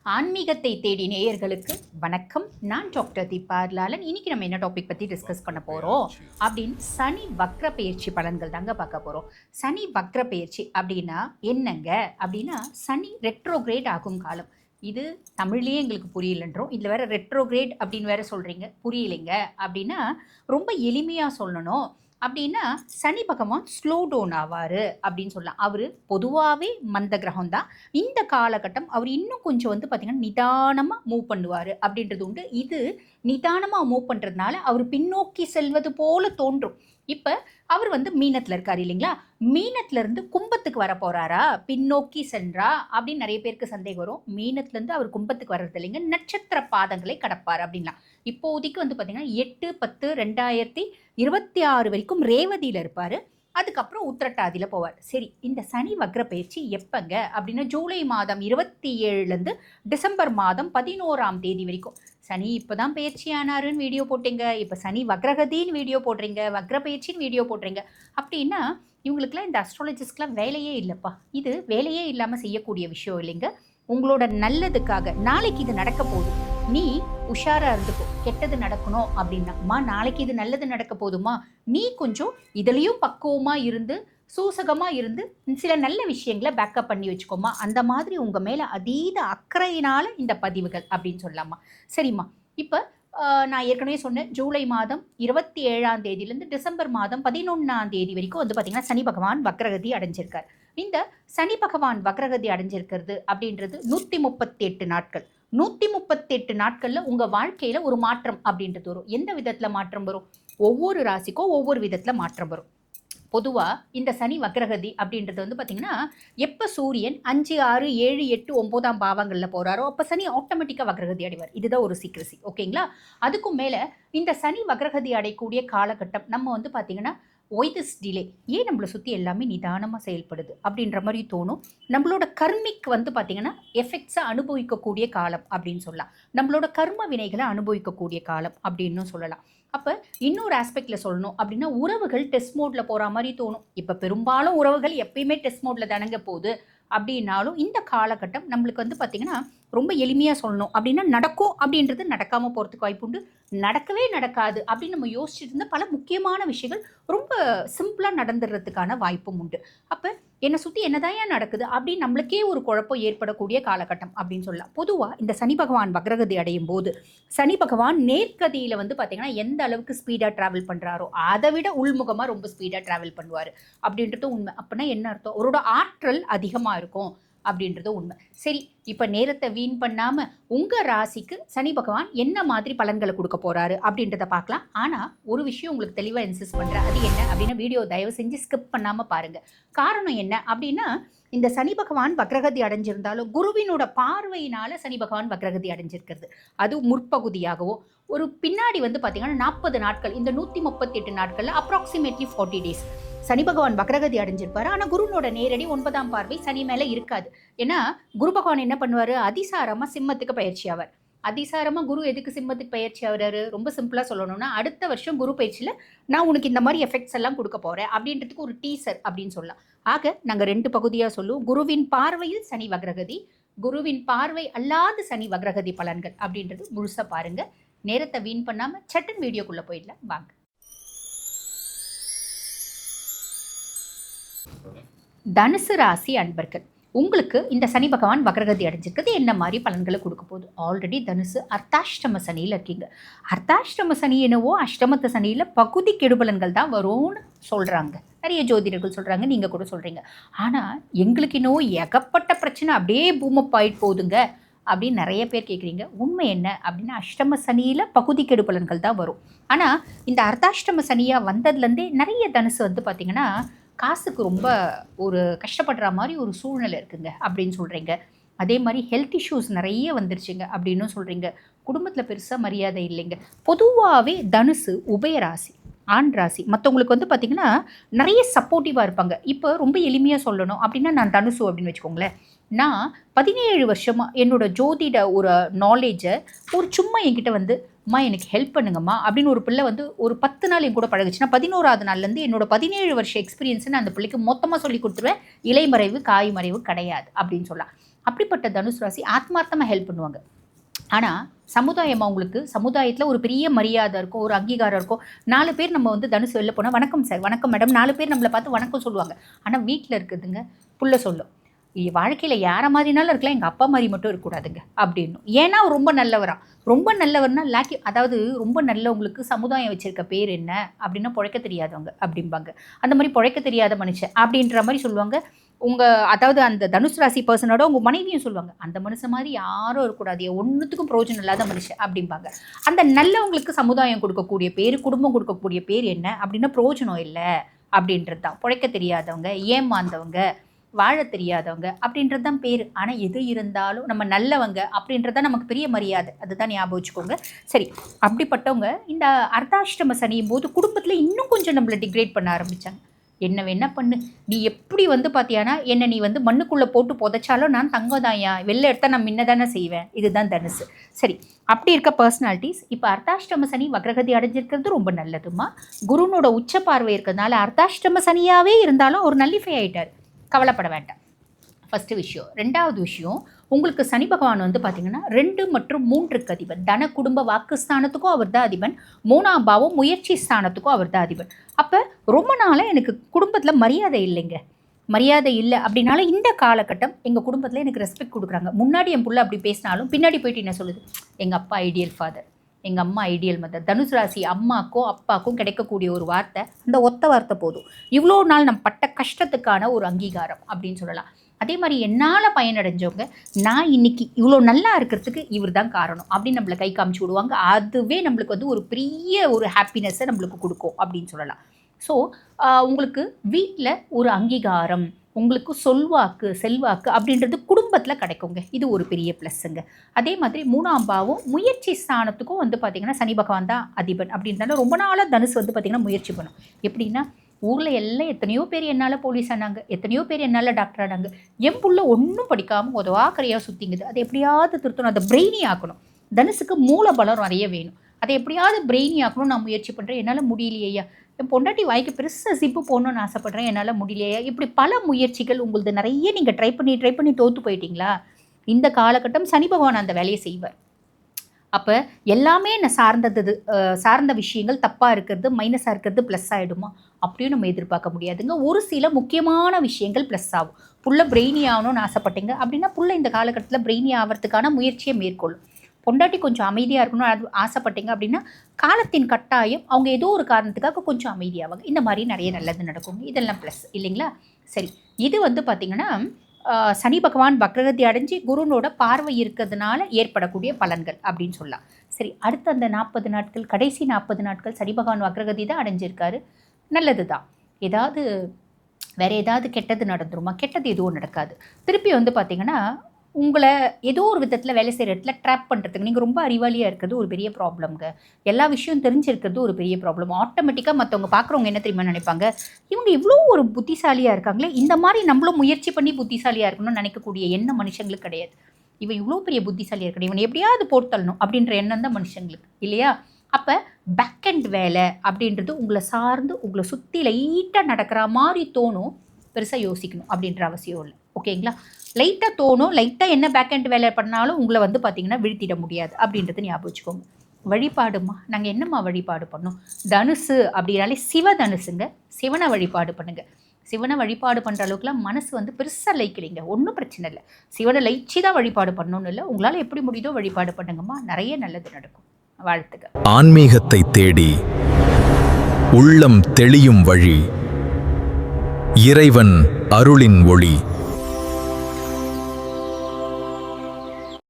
ஆன்மீகத்தை தேடி நேயர்களுக்கு வணக்கம். நான் டாக்டர் தீபார்லாலன். இன்னைக்கு நம்ம என்ன டாபிக் பற்றி டிஸ்கஸ் பண்ண போகிறோம் அப்படின்னு சனி வக்ர பயிற்சி பலன்கள் தாங்க பார்க்க போகிறோம். சனி வக்ர பயிற்சி அப்படின்னா என்னங்க அப்படின்னா, சனி ரெட்ரோகிரேட் ஆகும் காலம். இது தமிழ்லேயே எங்களுக்கு புரியலன்றோம், இதில் வேற ரெட்ரோகிரேட் அப்படின்னு வேற சொல்கிறீங்க, புரியலைங்க அப்படின்னா ரொம்ப எளிமையாக சொல்லணும் அப்படின்னா, சனி பகவான் ஸ்லோ டவுன் ஆவார் அப்படின்னு சொல்லலாம். அவர் பொதுவாகவே மந்த கிரகம் தான். இந்த காலகட்டம் அவர் இன்னும் கொஞ்சம் பார்த்திங்கன்னா நிதானமாக மூவ் பண்ணுவார் அப்படின்றது உண்டு. இது நிதானமாக மூவ் பண்ணுறதுனால அவர் பின்னோக்கி செல்வது போல தோன்றும். இப்போ அவர் மீனத்தில் இருக்கார் இல்லைங்களா, மீனத்திலேருந்து கும்பத்துக்கு வர போகிறாரா, பின்னோக்கி சென்றா அப்படின்னு நிறைய பேருக்கு சந்தேகம் வரும். மீனத்துலேருந்து அவர் கும்பத்துக்கு வர்றது இல்லைங்க, நட்சத்திர பாதங்களை கடப்பார் அப்படின்லாம். இப்போதைக்கு பார்த்திங்கன்னா 8/10/2026 வரைக்கும் ரேவதியில் இருப்பார். அதுக்கப்புறம் உத்திரட்டாதியில் போவார். சரி, இந்த சனி வக்ர பயிற்சி எப்பங்க அப்படின்னா, ஜூலை மாதம் 27லேருந்து டிசம்பர் மாதம் 11ஆம் தேதி வரைக்கும். சனி இப்போ தான் பயிற்சி ஆனாருன்னு வீடியோ போட்டீங்க, இப்போ சனி வக்ரகதின்னு வீடியோ போடுறீங்க, வக்ர பயிற்சின்னு வீடியோ போடுறீங்க அப்படின்னா, இவங்களுக்குலாம் இந்த அஸ்ட்ராலஜிஸ்ட்லாம் வேலையே இல்லைப்பா. இது வேலையே இல்லாமல் செய்யக்கூடிய விஷயம் இல்லைங்க. உங்களோட நல்லதுக்காக நாளைக்கு இது நடக்க போகுது, நீ உஷாரா இருந்துக்கோ. கெட்டது நடக்கணும் அப்படின்னா, நாளைக்கு இது நல்லது நடக்க போதுமா, நீ கொஞ்சம் இதுலேயும் பக்குவமாக இருந்து சூசகமாக இருந்து சில நல்ல விஷயங்களை பேக்கப் பண்ணி வச்சுக்கோமா. அந்த மாதிரி உங்கள் மேலே அதீத அக்கறையினால் இந்த பதிவுகள் அப்படின்னு சொல்லலாமா. சரிம்மா, இப்போ நான் ஏற்கனவே சொன்னேன், ஜூலை மாதம் 27ஆம் தேதியிலேருந்து டிசம்பர் மாதம் 11ஆம் தேதி வரைக்கும் பார்த்திங்கன்னா சனி பகவான் வக்ரகதி அடைஞ்சிருக்கார். இந்த சனி பகவான் வக்ரகதி அடைஞ்சிருக்கிறது அப்படின்றது 138 நாட்கள். 138 நாட்களில் உங்கள் வாழ்க்கையில் ஒரு மாற்றம் அப்படின்றது வரும். எந்த விதத்தில் மாற்றம் வரும்? ஒவ்வொரு ராசிக்கும் ஒவ்வொரு விதத்தில் மாற்றம் வரும். பொதுவாக இந்த சனி வக்ரகதி அப்படின்றது பார்த்திங்கன்னா, எப்போ சூரியன் 5, 6, 7, 8, 9ஆம் பாவங்களில் போகிறாரோ அப்போ சனி ஆட்டோமேட்டிக்காக வக்ரகதி அடைவார். இதுதான் ஒரு சீக்ரசி, ஓகேங்களா? அதுக்கும் மேலே இந்த சனி வக்ரகதி அடையக்கூடிய காலகட்டம் நம்ம பார்த்திங்கன்னா, ஒய் திஸ் டிலே, ஏன் நம்மளை சுற்றி எல்லாமே நிதானமாக செயல்படுது அப்படின்ற மாதிரி தோணும். நம்மளோட கர்மிக் பார்த்திங்கன்னா எஃபெக்ட்ஸை அனுபவிக்கக்கூடிய காலம் அப்படின்னு சொல்லலாம். நம்மளோட கர்ம வினைகளை அனுபவிக்கக்கூடிய காலம் அப்படின்னு சொல்லலாம். அப்போ இன்னொரு ஆஸ்பெக்டில் சொல்லணும் அப்படின்னா, உறவுகள் டெஸ்ட் மோடில் போகிற மாதிரி தோணும். இப்போ பெரும்பாலும் உறவுகள் எப்பயுமே டெஸ்ட் மோடில் தானங்க போகுது. அப்படின்னாலும் இந்த காலகட்டம் நம்மளுக்கு பார்த்திங்கன்னா ரொம்ப எளிமையாக சொல்லணும் அப்படின்னா, நடக்கும் அப்படின்றது நடக்காமல் போகிறதுக்கு வாய்ப்பு உண்டு. நடக்கவே நடக்காது அப்படின்னு நம்ம யோசிச்சுட்டு இருந்தால் பல முக்கியமான விஷயங்கள் ரொம்ப சிம்பிளாக நடந்துடுறதுக்கான வாய்ப்பும் உண்டு. அப்போ என்னை சுற்றி என்னதான் நடக்குது அப்படின்னு நம்மளுக்கே ஒரு குழப்பம் ஏற்படக்கூடிய காலகட்டம் அப்படின்னு சொல்லலாம். பொதுவாக இந்த சனி பகவான் வக்ரகதி அடையும் போது சனி பகவான் நேர்கதியில் பார்த்திங்கன்னா எந்த அளவுக்கு ஸ்பீடாக ட்ராவல் பண்ணுறாரோ அதை விட உள்முகமாக ரொம்ப ஸ்பீடாக ட்ராவல் பண்ணுவார் அப்படின்றது உண்மை. அப்படின்னா என்ன அர்த்தம்? அவரோட ஆற்றல் அதிகமாக இருக்கும் அப்படின்றது உண்மை. சரி, இப்போ நேரத்தை வீண் பண்ணாமல் உங்கள் ராசிக்கு சனி பகவான் என்ன மாதிரி பலன்களை கொடுக்க போகிறாரு அப்படின்றத பார்க்கலாம். ஆனால் ஒரு விஷயம் உங்களுக்கு தெளிவாக இன்சிஸ்ட் பண்ணுறேன், அது என்ன அப்படின்னா, வீடியோ தயவு செஞ்சு ஸ்கிப் பண்ணாமல் பாருங்கள். காரணம் என்ன அப்படின்னா, இந்த சனி பகவான் வக்ரகதி அடைஞ்சிருந்தாலும் குருவினோட பார்வையினால் சனி பகவான் வக்ரகதி அடைஞ்சிருக்கிறது. அது முற்பகுதியாகவோ ஒரு பின்னாடி பார்த்திங்கன்னா 40 நாட்கள், இந்த 138 நாட்களில் அப்ராக்சிமேட்லி 40 டேஸ் சனி பகவான் வக்ரகதி அடைஞ்சிருப்பாரு. ஆனால் குருனோட நேரடி 9ஆம் பார்வை சனி மேலே இருக்காது. ஏன்னா குரு பகவான் என்ன பண்ணுவார்? அதிசாரமாக சிம்மத்துக்கு பயிற்சி ஆவார். அதிசாரமாக குரு எதுக்கு சிம்மத்துக்கு பயிற்சி ஆகிறாரு? ரொம்ப சிம்பிளாக சொல்லணும்னா, அடுத்த வருஷம் குரு பயிற்சியில் நான் உனக்கு இந்த மாதிரி எஃபெக்ட்ஸ் எல்லாம் கொடுக்க போகிறேன் அப்படின்றதுக்கு ஒரு டீசர் அப்படின்னு சொல்லலாம். ஆக நாங்கள் 2 பகுதியாக சொல்லுவோம். குருவின் பார்வையில் சனி வக்ரகதி, குருவின் பார்வை அல்லாத சனி வக்ரகதி பலன்கள் அப்படின்றது முழுசாக பாருங்கள். நேரத்தை வீண் பண்ணாமல் சட்டன் வீடியோக்குள்ளே போயிடலாம் வாங்க. தனுசு ராசி அன்பர்கள், உங்களுக்கு இந்த சனி பகவான் வக்ரகதி அடைஞ்சிருக்கிறது என்ன மாதிரி பலன்களை கொடுக்க போகுது? ஆல்ரெடி தனுசு அர்த்தாஷ்டம சனியில் இருக்கீங்க. அர்த்தாஷ்டம சனி என்னவோ அஷ்டமத்த சனியில் பகுதி கெடுபலன்கள் தான் வரும்னு சொல்கிறாங்க நிறைய ஜோதிடர்கள் சொல்கிறாங்க, நீங்கள் கூட சொல்கிறீங்க. ஆனால் எங்களுக்கு என்னவோ ஏகப்பட்ட பிரச்சனை அப்படியே பூமப் ஆகிட்டு போகுதுங்க அப்படின்னு நிறைய பேர் கேட்குறீங்க. உண்மை என்ன அப்படின்னா, அஷ்டம சனியில் பகுதி கெடுபலன்கள் தான் வரும். ஆனால் இந்த அர்த்தாஷ்டம சனியாக வந்ததுலேருந்தே நிறைய தனுசு பார்த்திங்கன்னா காசுக்கு ரொம்ப ஒரு கஷ்டப்படுற மாதிரி ஒரு சூழ்நிலை இருக்குங்க அப்படின்னு சொல்கிறீங்க. அதே மாதிரி ஹெல்த் இஷ்யூஸ் நிறைய வந்துருச்சுங்க அப்படின்னு சொல்கிறீங்க. குடும்பத்தில் பெருசாக மரியாதை இல்லைங்க. பொதுவாகவே தனுசு உபயராசி, ஆண் ராசி. மற்றவங்களுக்கு பார்த்திங்கன்னா நிறைய சப்போர்ட்டிவாக இருப்பாங்க. இப்போ ரொம்ப எளிமையாக சொல்லணும் அப்படின்னா, நான் தனுசு அப்படின்னு வச்சுக்கோங்களேன். நான் 17 வருஷமாக என்னோட ஜோதிட ஒரு நாலேஜை ஒரு சும்மா என்கிட்ட அம்மா எனக்கு ஹெல்ப் பண்ணுங்கம்மா அப்படின்னு ஒரு பிள்ளை ஒரு 10 நாள் என் கூட பழகுச்சுன்னா, 11ஆவது நாள்லேருந்து என்னோட 17 வருஷ எக்ஸ்பீரியன்ஸை நான் அந்த பிள்ளைக்கு மொத்தமாக சொல்லி கொடுத்துருவேன். இலைமறைவு காய்மறைவு கிடையாது அப்படின்னு சொல்லலாம். அப்படிப்பட்ட தனுசு ராசி ஆத்மார்த்தமாக ஹெல்ப் பண்ணுவாங்க. ஆனால் சமுதாயம் அவங்களுக்கு சமுதாயத்தில் ஒரு பெரிய மரியாதை இருக்கும், ஒரு அங்கீகாரம் இருக்கும். 4 பேர் நம்ம வந்து தனுசு வெளில போனால் வணக்கம் சார், வணக்கம் மேடம், 4 பேர் நம்மளை பார்த்து வணக்கம் சொல்லுவாங்க. ஆனால் வீட்டில் இருக்குதுங்க புள்ள சொல்லும், வாழ்க்கையில் யாரை மாதிரினாலும் இருக்கலாம், எங்கள் அப்பா மாதிரி மட்டும் இருக்கக்கூடாதுங்க அப்படின்னும். ஏன்னா அவர் ரொம்ப நல்லவரா, ரொம்ப நல்லவர்னா லாக்கி, அதாவது ரொம்ப நல்லவங்களுக்கு சமுதாயம் வச்சுருக்க பேர் என்ன அப்படின்னா பிழைக்க தெரியாதவங்க அப்படிம்பாங்க. அந்த மாதிரி பிழைக்க தெரியாத மனுஷன் அப்படின்ற மாதிரி சொல்லுவாங்க. அதாவது அந்த தனுசு ராசி பர்சனோட உங்கள் மனைவியும் சொல்லுவாங்க, அந்த மனுஷன் மாதிரி யாரும் இருக்கக்கூடாது, ஒன்றுத்துக்கும் பிரயோஜனம் இல்லாத மனுஷன் அப்படிம்பாங்க. அந்த நல்லவங்களுக்கு சமுதாயம் கொடுக்கக்கூடிய பேர், குடும்பம் கொடுக்கக்கூடிய பேர் என்ன அப்படின்னா பிரயோஜனம் இல்லை அப்படின்றது தான். பிழைக்க தெரியாதவங்க, ஏமாந்தவங்க, வாழ தெரியாதவங்க அப்படின்றது தான் பேர். ஆனால் எது இருந்தாலும் நம்ம நல்லவங்க அப்படின்றது தான் நமக்கு பெரிய மரியாதை. அதுதான் ஞாபகம் வச்சுக்கோங்க. சரி, அப்படிப்பட்டவங்க இந்த அர்த்தாஷ்டம சனியும் போது குடும்பத்தில் இன்னும் கொஞ்சம் நம்மளை டிக்ரேட் பண்ண ஆரம்பித்தாங்க. என்ன வேணா பண்ணு, நீ எப்படி வந்து பார்த்தியானா என்னை நீ வந்து மண்ணுக்குள்ளே போட்டு புதைச்சாலும் நான் தங்கதாயா, வெளில எடுத்தால் நான் முன்ன தானே செய்வேன். இதுதான் தனுசு. சரி, அப்படி இருக்க பர்சனாலிட்டிஸ் இப்போ அர்த்தாஷ்டம சனி வக்ரகதி அடைஞ்சிருக்கிறது ரொம்ப நல்லதுமா. குருனோட உச்ச பார்வை இருக்கிறதுனால அர்த்தாஷ்டம சனியாகவே இருந்தாலும் அவர் நல்லிஃபை ஆகிட்டார், கவலைப்பட வேண்டாம். ஃபஸ்ட்டு விஷயம். 2வது விஷயம், உங்களுக்கு சனி பகவான் வந்து பார்த்திங்கன்னா 2 மற்றும் 3க்கு அதிபன். தன குடும்ப வாக்கு ஸ்தானத்துக்கும் அவர் தான் அதிபன், 3ஆம் பாவம் முயற்சி ஸ்தானத்துக்கும் அவர் தான் அதிபன். அப்போ ரொம்ப நாளாக எனக்கு குடும்பத்தில் மரியாதை இல்லைங்க, மரியாதை இல்லை அப்படின்னால இந்த காலகட்டம் எங்கள் குடும்பத்தில் எனக்கு ரெஸ்பெக்ட் கொடுக்குறாங்க. முன்னாடி என் புள்ள அப்படி பேசினாலும் பின்னாடி போயிட்டு என்ன சொல்லுது, எங்கள் அப்பா ஐடியல் ஃபாதர், எங்கள் அம்மா ஐடியல் மதர். தனுசு ராசி அம்மாக்கும் அப்பாவுக்கும் கிடைக்கக்கூடிய ஒரு வார்த்தை, அந்த ஒத்த வார்த்தை போதும், இவ்வளோ நாள் நம்ம பட்ட கஷ்டத்துக்கான ஒரு அங்கீகாரம் அப்படின்னு சொல்லலாம். அதே மாதிரி என்னால் பயனடைஞ்சவங்க, நான் இன்னைக்கு இவ்வளோ நல்லா இருக்கிறதுக்கு இவர் தான் காரணம் அப்படின்னு நம்மளை கை காமிச்சு விடுவாங்க. அதுவே நம்மளுக்கு வந்து ஒரு பெரிய ஒரு ஹாப்பினஸ்ஸை நம்மளுக்கு கொடுக்கும் அப்படின்னு சொல்லலாம். ஸோ உங்களுக்கு வீட்டில் ஒரு அங்கீகாரம், உங்களுக்கு சொல்வாக்கு செல்வாக்கு அப்படின்றது குடும்பத்தில் கிடைக்குங்க. இது ஒரு பெரிய ப்ளஸ்ஸுங்க. அதே மாதிரி 3ஆம் பாவம் முயற்சி ஸ்தானத்துக்கும் வந்து பார்த்திங்கன்னா சனி பகவான் தான் அதிபன் அப்படின்றனால ரொம்ப நாளாக தனுசு வந்து பார்த்திங்கன்னா முயற்சி பண்ணும். எப்படின்னா, ஊரில் எல்லாம் எத்தனையோ பேர் என்னால் போலீஸ் ஆனாங்க, எத்தனையோ பேர் என்னால் டாக்டர் ஆனாங்க, என் புள்ள ஒன்றும் படிக்காமல் உதவா கரையாக சுற்றிங்குது, அதை எப்படியாவது திருத்தணும், அதை பிரெயினி ஆக்கணும். தனுசுக்கு மூல பலம் நிறைய வேணும், அதை எப்படியாவது பிரெயினி ஆக்கணும் நான் முயற்சி பண்ணுறேன், என்னால் முடியலையா, என் பொண்டாட்டி வாய்க்கு பெருசாக ஜிப்பு போடணும்னு ஆசைப்பட்றேன், என்னால் முடியலையா. இப்படி பல முயற்சிகள் உங்களது நிறைய நீங்கள் ட்ரை பண்ணி தோற்று போயிட்டீங்களா. இந்த காலகட்டம் சனி பகவான் அந்த வேலையை செய்வார். அப்போ எல்லாமே நான் சார்ந்த விஷயங்கள் தப்பாக இருக்கிறது, மைனஸாக இருக்கிறது ப்ளஸ் ஆகிடுமா அப்படியும் நம்ம எதிர்பார்க்க முடியாதுங்க. ஒரு சில முக்கியமான விஷயங்கள் ப்ளஸ் ஆகும். புள்ள பிரெயினி ஆகணும்னு ஆசைப்பட்டீங்க அப்படின்னா புள்ள இந்த காலகட்டத்தில் பிரெயினி ஆகிறதுக்கான முயற்சியை மேற்கொள்ளும். பொண்டாட்டி கொஞ்சம் அமைதியாக இருக்கணும்னு ஆசைப்பட்டீங்க அப்படின்னா காலத்தின் கட்டாயம் அவங்க ஏதோ ஒரு காரணத்துக்காக கொஞ்சம் அமைதியாவாங்க. இந்த மாதிரி நிறைய நல்லது நடக்குங்க. இதெல்லாம் ப்ளஸ் இல்லைங்களா. சரி, இது வந்து பார்த்திங்கன்னா சனி பகவான் வக்ரகதி அடைஞ்சு குருனோட பார்வை இருக்கிறதுனால ஏற்படக்கூடிய பலன்கள் அப்படின்னு சொல்லலாம். சரி, அடுத்த அந்த 40 நாட்கள், கடைசி 40 நாட்கள் சனி பகவான் வக்ரகதி தான் அடைஞ்சிருக்காரு, நல்லது தான். வேறு ஏதாவது கெட்டது நடந்துருமா? கெட்டது எதுவும் நடக்காது. திருப்பி வந்து பார்த்திங்கன்னா உங்களை ஏதோ ஒரு விதத்தில் வேலை செய்கிற இடத்துல ட்ராப் பண்ணுறதுக்கு, நீங்கள் ரொம்ப அறிவாளியாக இருக்கிறது ஒரு பெரிய ப்ராப்ளம்ங்க, எல்லா விஷயம் தெரிஞ்சிருக்கிறது ஒரு பெரிய ப்ராப்ளம். ஆட்டோமேட்டிக்காக மற்றவங்க பார்க்குறவங்க என்ன தெரியுமா நினைப்பாங்க, இவங்க இவ்வளோ ஒரு புத்திசாலியாக இருக்காங்களே, இந்த மாதிரி நம்மளும் முயற்சி பண்ணி புத்திசாலியாக இருக்கணும்னு நினைக்கக்கூடிய எண்ணம் மனுஷங்களுக்கு கிடையாது. இவன் இவ்வளோ பெரிய புத்திசாலியாக இருக்கணும், இவன் எப்படியாவது போர்த்தள்ளணும் அப்படின்ற எண்ணம் தான் மனுஷங்களுக்கு இல்லையா. அப்போ பேக் அண்ட் வேலை அப்படின்றது உங்களை சார்ந்து உங்களை சுற்றி லைட்டாக நடக்கிற மாதிரி தோணும், பெருசாக யோசிக்கணும் அப்படின்ற அவசியம் இல்லை. ஓகேங்களா. லைட்டாக தோணும், லைட்டாக என்ன பேக் அண்ட் வேலை பண்ணாலும் உங்களை வந்து பார்த்திங்கன்னா வீழ்த்திட முடியாது அப்படின்றது ஞாபகம் வச்சுக்கோங்க. வழிபாடுமா, நாங்கள் என்னம்மா வழிபாடு பண்ணோம், தனுசு அப்படின்னாலே சிவ தனுசுங்க, சிவனை வழிபாடு பண்ணுங்கள். சிவனை வழிபாடு பண்ணுற அளவுக்குலாம் மனசு வந்து பெருசாக லைக்கலைங்க, ஒன்றும் பிரச்சனை இல்லை. சிவனை லைச்சி தான் வழிபாடு பண்ணணும்னு இல்லை, உங்களால் எப்படி முடியுதோ வழிபாடு பண்ணுங்கம்மா, நிறைய நல்லது நடக்கும். வாழ்த்துக்கள். ஆன்மீகத்தை தேடி உள்ளம் தெளியும் வழி, இறைவன் அருளின் ஒளி.